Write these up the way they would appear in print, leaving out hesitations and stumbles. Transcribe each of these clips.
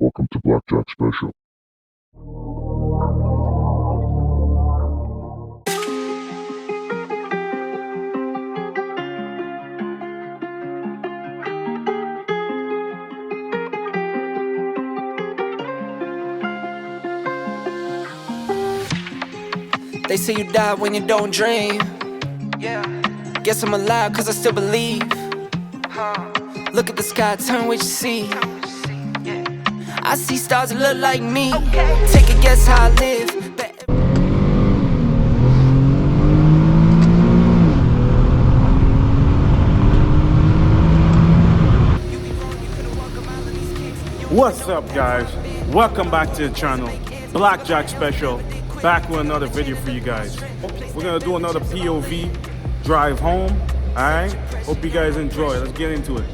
Welcome to Blackjack Special. They say you die when you don't dream. Yeah. Guess I'm alive cause I still believe. Look at the sky, turn what you see. I see stars that look like me. Take a guess how I live. What's up, guys? Welcome back to the channel, Blackjack Special. Back with another video for you guys. We're gonna do another POV drive home. All right. Hope you guys enjoy. Let's get into it.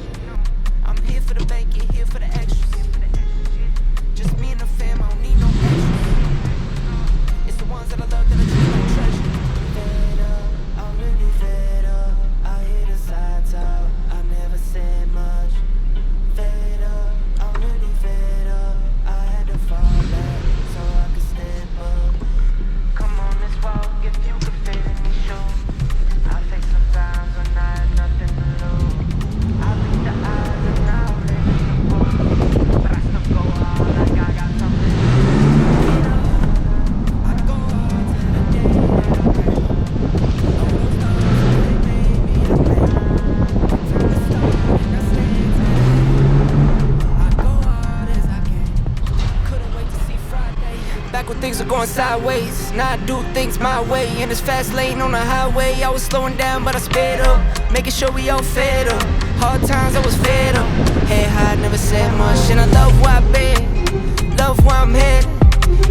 I'm here for the bank, you're here for the extras. Just me and the fam, I don't need no extras. It's the ones that I love that I treat like treasure. Fed up, I'm really fed up. I hear the side talk, I never said much. Fed up, I'm really fed up. I had to fall back so I could step up. Come on, let's walk if you could fit in these shoes. I face some times when I had nothing to lose. I read the eyes and now I'm ready to move. But I still go hard like I got something to do. I go hard to the day that I pray. All those times they made me a man. From the start and I stand today. I go hard as I can. Couldn't wait to see Friday. Back when things were going sideways. Now I do things my way. In this fast lane on the highway, I was slowing down, but I sped up. Making sure we all fed up. Hard times, I was fed up. Head high, never said much. And I love where I've been. Love where I'm headed.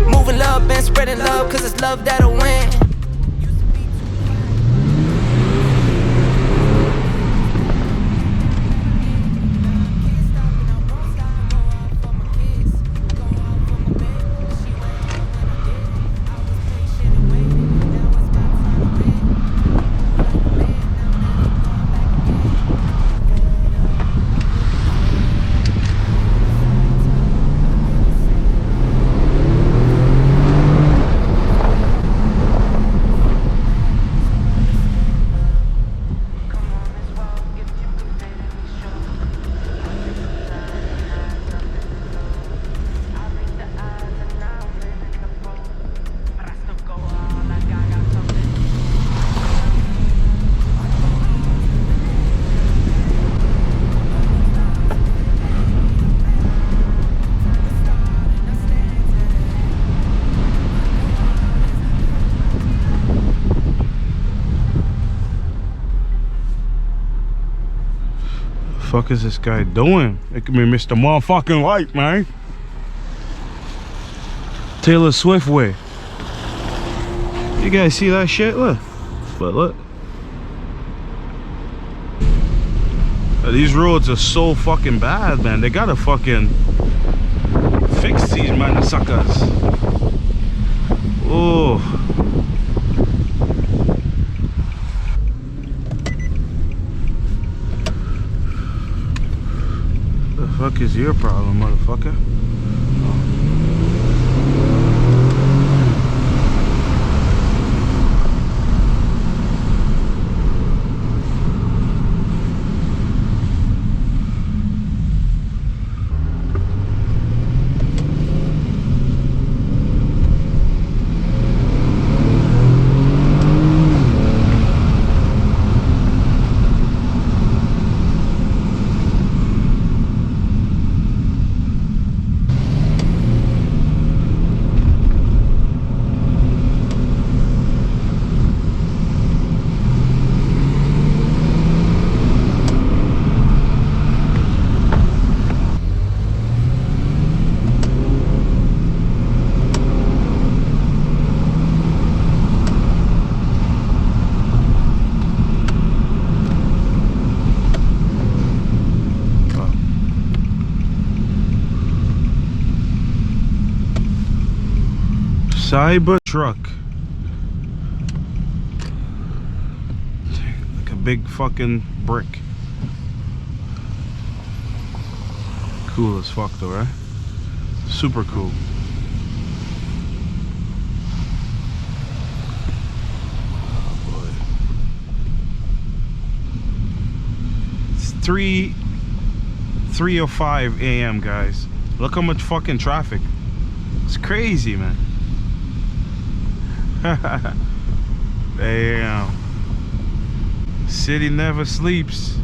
Moving love and spreading love, cause it's love that'll win. Fuck is this guy doing? It could be Mr. Motherfucking Light, man. Taylor Swift way. You guys see that shit? Look. But look. These roads are so fucking bad, man. They gotta fucking fix these man suckers. Oh. What the fuck is your problem, motherfucker? Cyber truck, like a big fucking brick. Cool as fuck though, right? Super cool. Oh boy. It's 3:05 a.m. guys. Look how much fucking traffic. It's crazy, man. Damn. City never sleeps.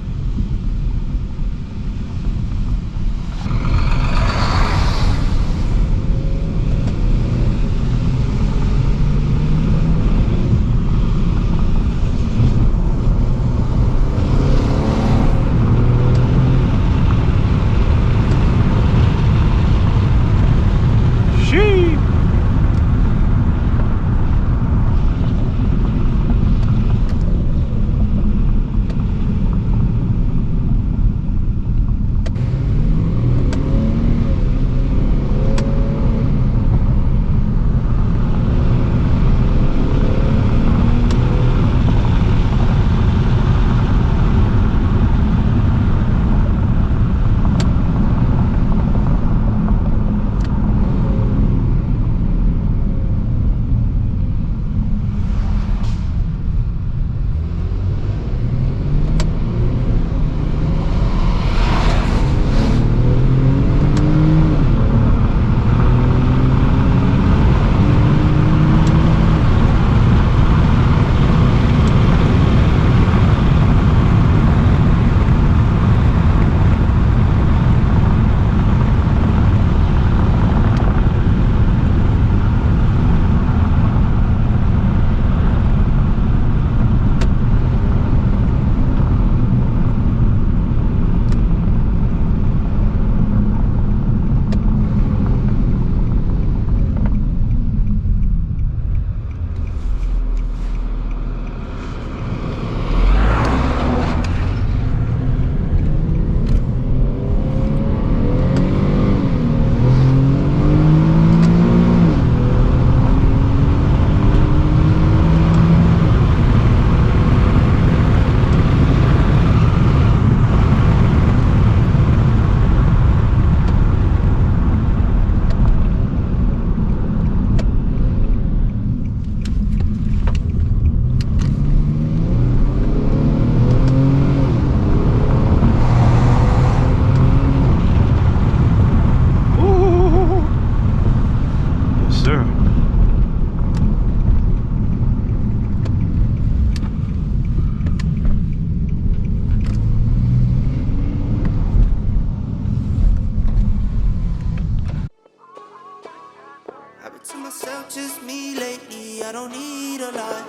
To myself, just me lately. I don't need a lot.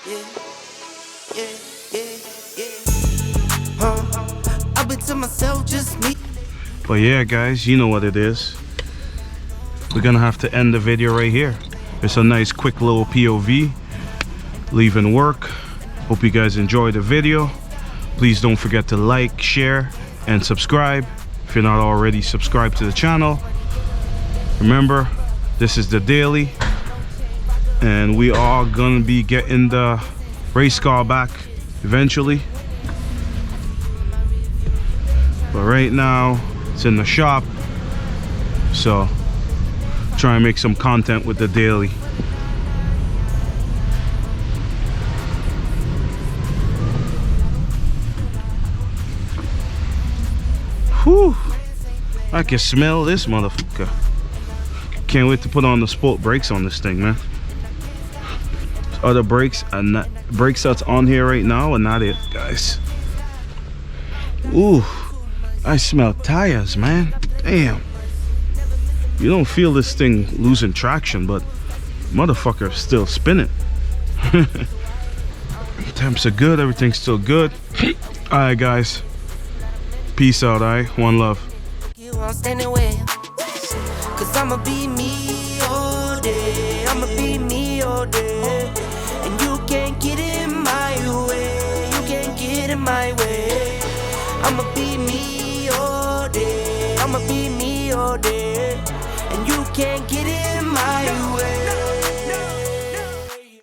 Yeah, yeah, yeah, yeah. I've been to myself, just me. But yeah, guys, you know what it is. We're gonna have to end the video right here. It's a nice, quick little POV. Leaving work. Hope you guys enjoyed the video. Please don't forget to like, share, and subscribe if you're not already subscribed to the channel. Remember, this is the daily, and we are gonna be getting the race car back eventually. But right now, it's in the shop, so try and make some content with the daily. Whew! I can smell this motherfucker. Can't wait to put on the sport brakes on this thing, man. Other brakes and not brakes that's on here right now are not it, guys. Ooh, I smell tires, man. Damn. You don't feel this thing losing traction, but motherfucker still spinning. Temps are good, everything's still good. Alright, guys. Peace out, alright? One love. You won't stand away. Cause I'ma be me all day. I'ma be me all day. And you can't get in my way. You can't get in my way. I'ma be me all day. I'ma be me all day. And you can't get in my way.